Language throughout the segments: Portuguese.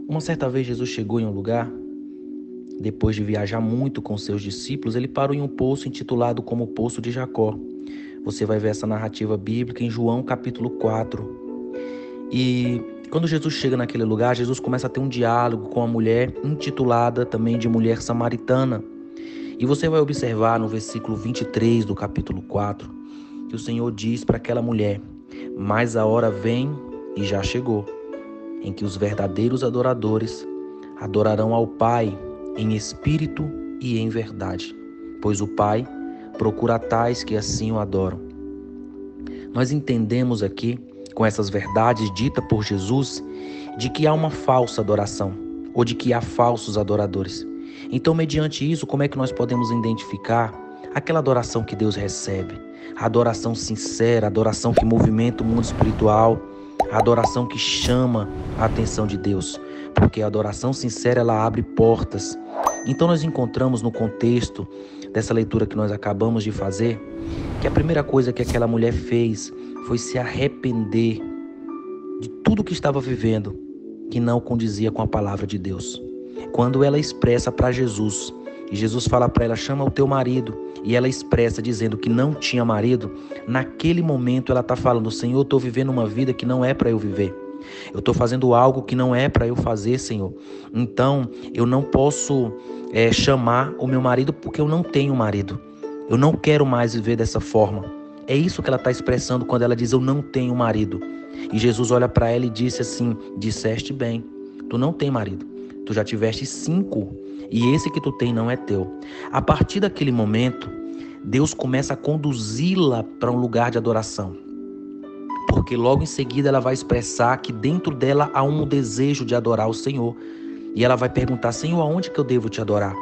Uma certa vez Jesus chegou em um lugar, depois de viajar muito com seus discípulos, ele parou em um poço intitulado como Poço de Jacó. Você vai ver essa narrativa bíblica em João capítulo 4. E quando Jesus chega naquele lugar, Jesus começa a ter um diálogo com a mulher intitulada também de mulher samaritana. E você vai observar no versículo 23 do capítulo 4, que o Senhor diz para aquela mulher: mas a hora vem e já chegou, em que os verdadeiros adoradores adorarão ao Pai em espírito e em verdade, pois o Pai procura tais que assim o adoram. Nós entendemos aqui, com essas verdades ditas por Jesus, de que há uma falsa adoração, ou de que há falsos adoradores. Então, mediante isso, como é que nós podemos identificar aquela adoração que Deus recebe? A adoração sincera, a adoração que movimenta o mundo espiritual, a adoração que chama a atenção de Deus. Porque a adoração sincera, ela abre portas. Então nós encontramos no contexto dessa leitura que nós acabamos de fazer, que a primeira coisa que aquela mulher fez foi se arrepender de tudo que estava vivendo, que não condizia com a palavra de Deus. Quando ela expressa para Jesus, e Jesus fala para ela: chama o teu marido, e ela expressa dizendo que não tinha marido, naquele momento ela está falando: Senhor, eu estou vivendo uma vida que não é para eu viver. Eu estou fazendo algo que não é para eu fazer, Senhor. Então, eu não posso chamar o meu marido porque eu não tenho marido. Eu não quero mais viver dessa forma. É isso que ela está expressando quando ela diz: eu não tenho marido. E Jesus olha para ela e disse assim: disseste bem, tu não tem marido. Tu já tiveste 5 e esse que tu tem não é teu. A partir daquele momento, Deus começa a conduzi-la para um lugar de adoração. Porque logo em seguida ela vai expressar que dentro dela há um desejo de adorar o Senhor. E ela vai perguntar: Senhor, aonde que eu devo te adorar?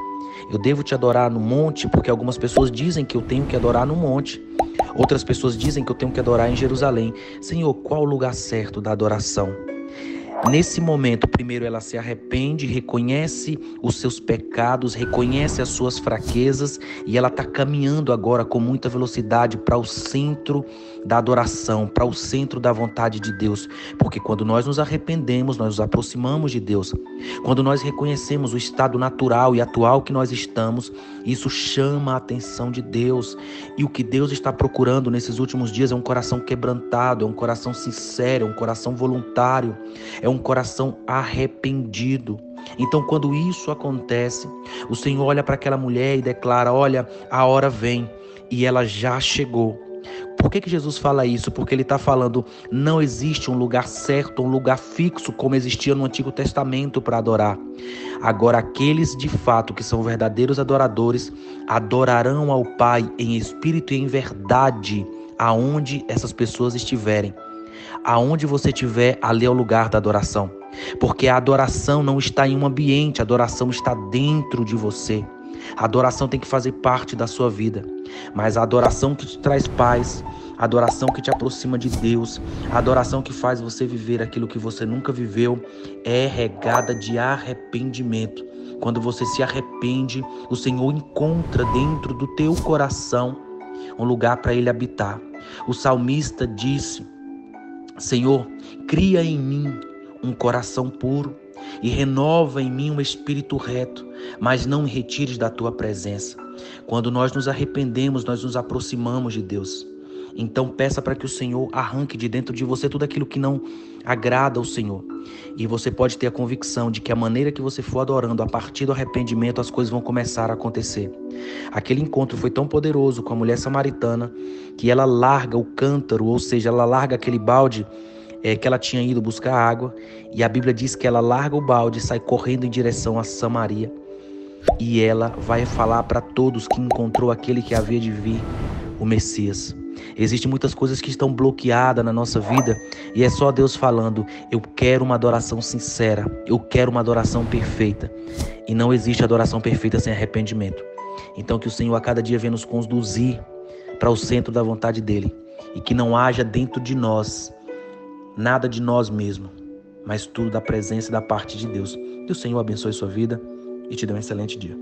Eu devo te adorar no monte? Porque algumas pessoas dizem que eu tenho que adorar no monte. Outras pessoas dizem que eu tenho que adorar em Jerusalém. Senhor, qual o lugar certo da adoração? Nesse momento, primeiro ela se arrepende, reconhece os seus pecados, reconhece as suas fraquezas e ela está caminhando agora com muita velocidade para o centro da adoração, para o centro da vontade de Deus. Porque quando nós nos arrependemos, nós nos aproximamos de Deus. Quando nós reconhecemos o estado natural e atual que nós estamos, isso chama a atenção de Deus. E o que Deus está procurando nesses últimos dias é um coração quebrantado, é um coração sincero, é um coração voluntário, é um coração arrependido. Então, quando isso acontece, o Senhor olha para aquela mulher e declara: olha, a hora vem e ela já chegou. Por que Jesus fala isso? Porque ele está falando: não existe um lugar certo, um lugar fixo como existia no Antigo Testamento para adorar. Agora, aqueles de fato que são verdadeiros adoradores adorarão ao Pai em espírito e em verdade, aonde essas pessoas estiverem. Aonde você estiver, ali é o lugar da adoração. Porque a adoração não está em um ambiente, a adoração está dentro de você. A adoração tem que fazer parte da sua vida. Mas a adoração que te traz paz, a adoração que te aproxima de Deus, a adoração que faz você viver aquilo que você nunca viveu, é regada de arrependimento. Quando você se arrepende, o Senhor encontra dentro do teu coração um lugar para Ele habitar. O salmista disse: Senhor, cria em mim um coração puro e renova em mim um espírito reto, mas não me retires da tua presença. Quando nós nos arrependemos, nós nos aproximamos de Deus. Então peça para que o Senhor arranque de dentro de você tudo aquilo que não agrada ao Senhor. E você pode ter a convicção de que a maneira que você for adorando, a partir do arrependimento, as coisas vão começar a acontecer. Aquele encontro foi tão poderoso com a mulher samaritana que ela larga o cântaro, ou seja, ela larga aquele balde que ela tinha ido buscar água, e a Bíblia diz que ela larga o balde e sai correndo em direção a Samaria. E ela vai falar para todos que encontrou aquele que havia de vir, o Messias. Existem muitas coisas que estão bloqueadas na nossa vida e é só Deus falando: eu quero uma adoração sincera, eu quero uma adoração perfeita. E não existe adoração perfeita sem arrependimento. Então que o Senhor a cada dia venha nos conduzir para o centro da vontade dEle e que não haja dentro de nós nada de nós mesmos, mas tudo da presença e da parte de Deus. Que o Senhor abençoe sua vida e te dê um excelente dia.